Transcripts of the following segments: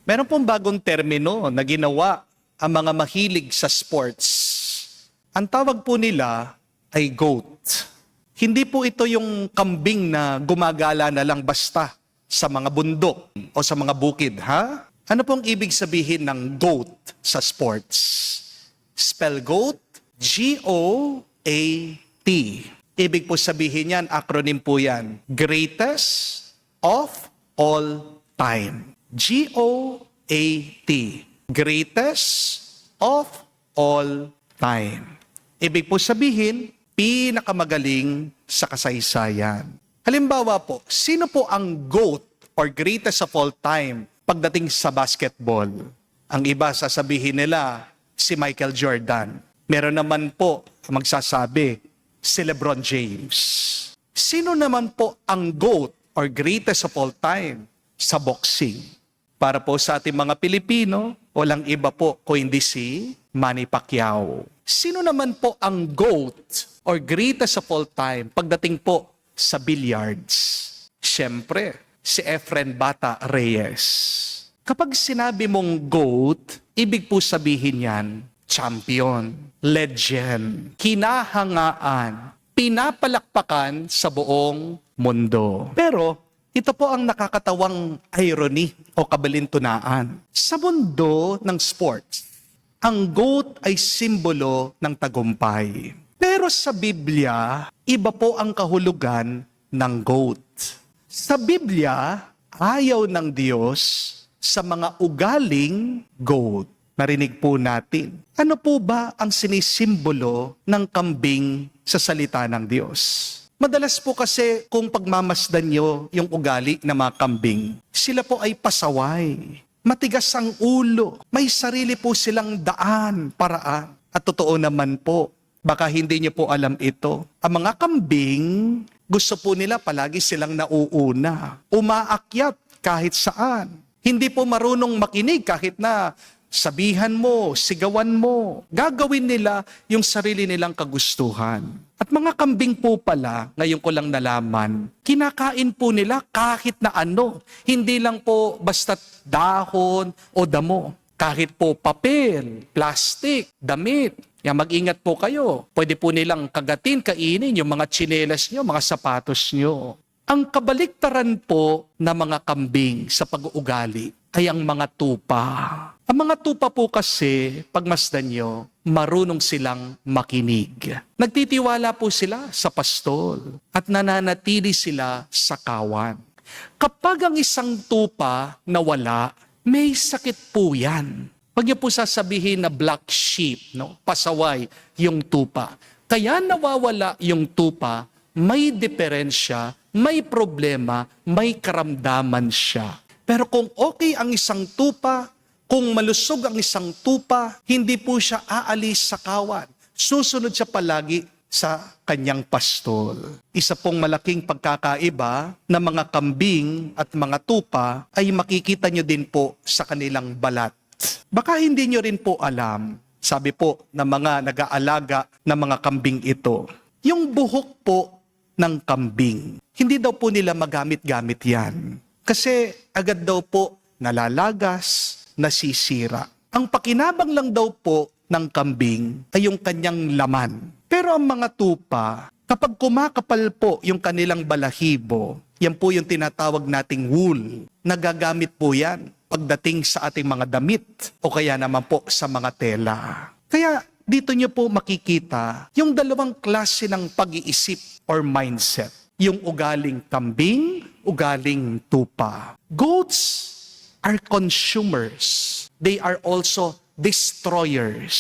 Meron pong bagong termino na ginawa ang mga mahilig sa sports. Ang tawag po nila ay GOAT. Hindi po ito yung kambing na gumagala na lang basta sa mga bundok o sa mga bukid, ha? Ano pong ibig sabihin ng GOAT sa sports? Spell GOAT, G-O-A-T. Ibig po sabihin yan, acronym po yan, Greatest of All Time. G-O-A-T. Greatest of all time. Ibig po sabihin, pinakamagaling sa kasaysayan. Halimbawa po, sino po ang GOAT or greatest of all time pagdating sa basketball? Ang iba sasabihin nila, si Michael Jordan. Meron naman po magsasabi, si LeBron James. Sino naman po ang GOAT or greatest of all time sa boxing? Para po sa ating mga Pilipino, walang iba po kung hindi si Manny Pacquiao. Sino naman po ang GOAT or greatest of all time pagdating po sa billiards? Siyempre, si Efren Bata Reyes. Kapag sinabi mong GOAT, ibig po sabihin yan, champion, legend, kinahangaan, pinapalakpakan sa buong mundo. Pero, ito po ang nakakatawang irony o kabalintunaan. Sa mundo ng sports, ang GOAT ay simbolo ng tagumpay. Pero sa Biblia, iba po ang kahulugan ng GOAT. Sa Biblia, ayaw ng Diyos sa mga ugaling GOAT. Narinig po natin. Ano po ba ang sinisimbolo ng kambing sa salita ng Diyos? Madalas po kasi kung pagmamasdan nyo yung ugali ng mga kambing, sila po ay pasaway, matigas ang ulo, may sarili po silang daan, paraan. At totoo naman po, baka hindi nyo po alam ito. Ang mga kambing, gusto po nila palagi silang nauuna, umaakyat kahit saan. Hindi po marunong makinig kahit na sabihan mo, sigawan mo, gagawin nila yung sarili nilang kagustuhan. At mga kambing po pala, ngayon ko lang nalaman, kinakain po nila kahit na ano. Hindi lang po basta dahon o damo. Kahit po papel, plastic, damit. Yan, mag-ingat po kayo. Pwede po nilang kagatin, kainin yung mga tsinelas nyo, mga sapatos nyo. Ang kabaliktaran po na mga kambing sa pag-uugali ay ang mga tupa. Ang mga tupa po kasi, pagmasdan nyo, marunong silang makinig. Nagtitiwala po sila sa pastol at nananatili sila sa kawan. Kapag ang isang tupa nawala, may sakit po yan. Pag niyo po sasabihin na black sheep, no? Pasaway yung tupa. Kaya nawawala yung tupa, may diferensya, may problema, may karamdaman siya. Pero kung okay ang isang tupa, kung malusog ang isang tupa, hindi po siya aalis sa kawan. Susunod siya palagi sa kanyang pastol. Isa pong malaking pagkakaiba ng mga kambing at mga tupa ay makikita nyo din po sa kanilang balat. Baka hindi nyo rin po alam, sabi po ng mga nag-aalaga ng mga kambing ito, yung buhok po ng kambing, hindi daw po nila magamit-gamit yan. Kasi agad daw po nalalagas, nasisira. Ang pakinabang lang daw po ng kambing ay yung kanyang laman. Pero ang mga tupa, kapag kumakapal po yung kanilang balahibo, yan po yung tinatawag nating wool. Nagagamit po yan pagdating sa ating mga damit o kaya naman po sa mga tela. Kaya dito nyo po makikita yung dalawang klase ng pag-iisip or mindset. Yung ugaling kambing, ugaling tupa. Goats are consumers. They are also destroyers.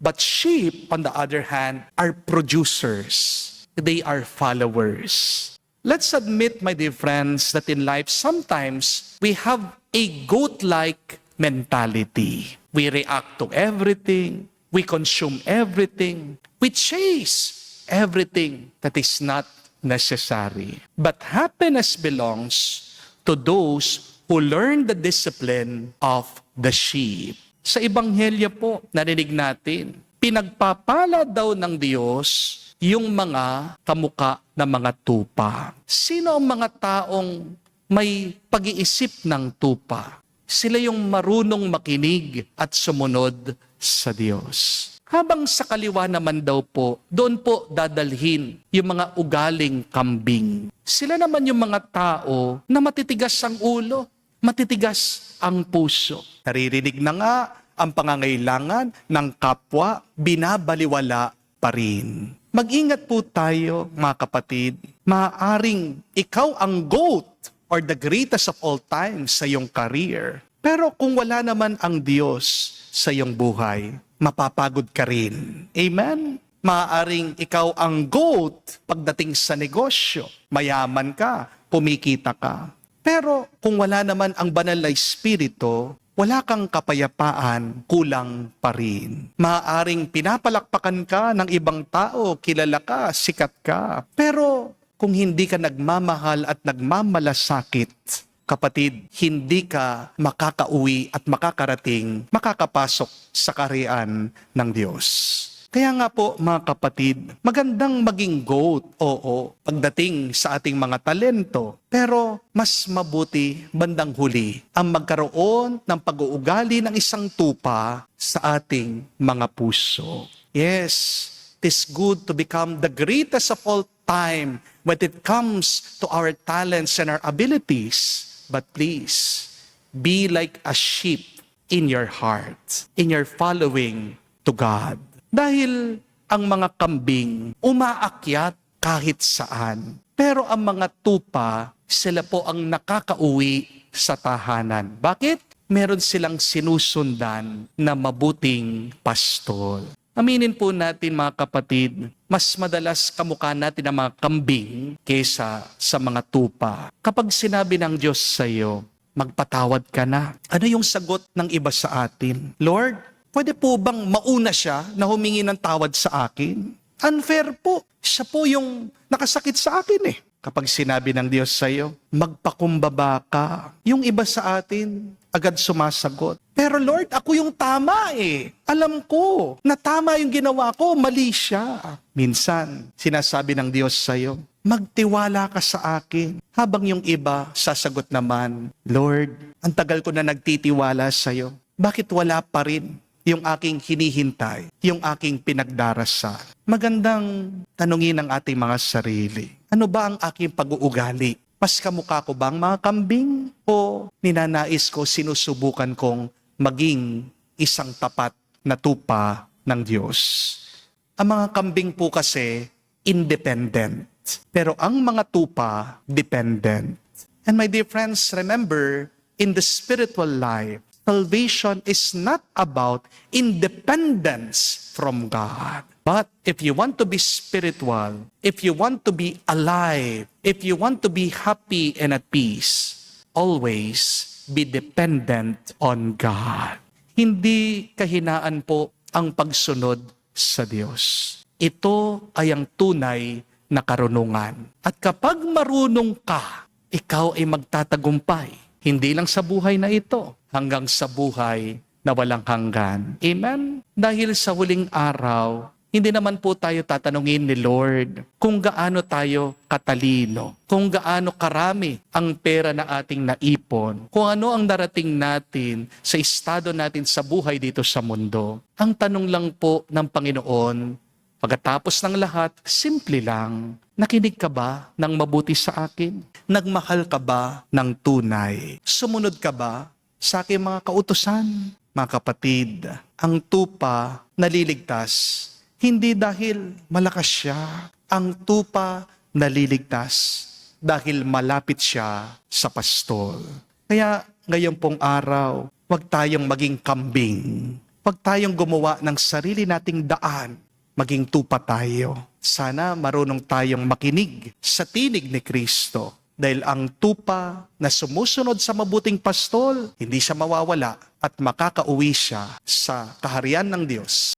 But sheep, on the other hand, are producers. They are followers. Let's admit, my dear friends, that in life sometimes we have a goat-like mentality. We react to everything. We consume everything. We chase everything that is not necessary. But happiness belongs to those who learn the discipline of the sheep. Sa Ebanghelyo po, narinig natin, pinagpapala daw ng Diyos yung mga kamuka na mga tupa. Sino ang mga taong may pag-iisip ng tupa? Sila yung marunong makinig at sumunod sa Diyos. Habang sa kaliwa naman daw po, doon po dadalhin yung mga ugaling kambing. Sila naman yung mga tao na matitigas ang ulo, matitigas ang puso. Naririnig na nga ang pangangailangan ng kapwa, binabaliwala pa rin. Mag-ingat po tayo, mga kapatid. Maaaring ikaw ang GOAT or the greatest of all time sa iyong career. Pero kung wala naman ang Diyos sa iyong buhay, mapapagod ka rin. Amen? Maaaring ikaw ang GOAT pagdating sa negosyo. Mayaman ka, kumikita ka. Pero kung wala naman ang banal na espiritu, wala kang kapayapaan, kulang pa rin. Maaaring pinapalakpakan ka ng ibang tao, kilala ka, sikat ka. Pero kung hindi ka nagmamahal at nagmamalasakit, kapatid, hindi ka makakauwi at makakapasok sa kaharian ng Diyos. Kaya nga po mga kapatid, magandang maging GOAT, oo, pagdating sa ating mga talento. Pero mas mabuti bandang huli ang magkaroon ng pag-uugali ng isang tupa sa ating mga puso. Yes, it is good to become the greatest of all time when it comes to our talents and our abilities. But please, be like a sheep in your heart, in your following to God. Dahil ang mga kambing umaakyat kahit saan. Pero ang mga tupa, sila po ang nakakauwi sa tahanan. Bakit? Meron silang sinusundan na mabuting pastol. Aminin po natin mga kapatid, mas madalas kamukha natin ang mga kambing kaysa sa mga tupa. Kapag sinabi ng Diyos sa iyo, magpatawad ka na. Ano yung sagot ng iba sa atin? Lord, pwede po bang mauna siya na humingi ng tawad sa akin? Unfair po. Siya po yung nakasakit sa akin eh. Kapag sinabi ng Diyos sa iyo, magpakumbaba ka. Yung iba sa atin, agad sumasagot. Pero Lord, ako yung tama eh. Alam ko na tama yung ginawa ko, mali siya. Minsan, sinasabi ng Diyos sa iyo, magtiwala ka sa akin. Habang yung iba, sasagot naman, Lord, ang tagal ko na nagtitiwala sa iyo. Bakit wala pa rin yung aking hinihintay, yung aking pinagdarasal? Magandang tanungin ang ating mga sarili. Ano ba ang aking pag-uugali? Mas kamukha ko bang mga kambing? O ninanais ko, sinusubukan kong maging isang tapat na tupa ng Diyos? Ang mga kambing po kasi, independent. Pero ang mga tupa, dependent. And my dear friends, remember, in the spiritual life, salvation is not about independence from God. But if you want to be spiritual, if you want to be alive, if you want to be happy and at peace, always be dependent on God. Hindi kahinaan po ang pagsunod sa Diyos. Ito ay ang tunay na karunungan. At kapag marunong ka, ikaw ay magtatagumpay. Hindi lang sa buhay na ito, hanggang sa buhay na walang hanggan. Amen? Dahil sa huling araw, hindi naman po tayo tatanungin ni Lord kung gaano tayo katalino, kung gaano karami ang pera na ating naipon, kung ano ang darating natin sa estado natin sa buhay dito sa mundo. Ang tanong lang po ng Panginoon, pagkatapos ng lahat, simple lang, nakinig ka ba ng mabuti sa akin? Nagmahal ka ba ng tunay? Sumunod ka ba sa aking mga kautusan? Mga kapatid, ang tupa naliligtas, hindi dahil malakas siya. Ang tupa naliligtas dahil malapit siya sa pastol. Kaya ngayon pong araw, huwag tayong maging kambing. Huwag tayong gumawa ng sarili nating daan. Maging tupa tayo. Sana marunong tayong makinig sa tinig ni Kristo. Dahil ang tupa na sumusunod sa mabuting pastol, hindi siya mawawala at makakauwi siya sa kaharian ng Diyos.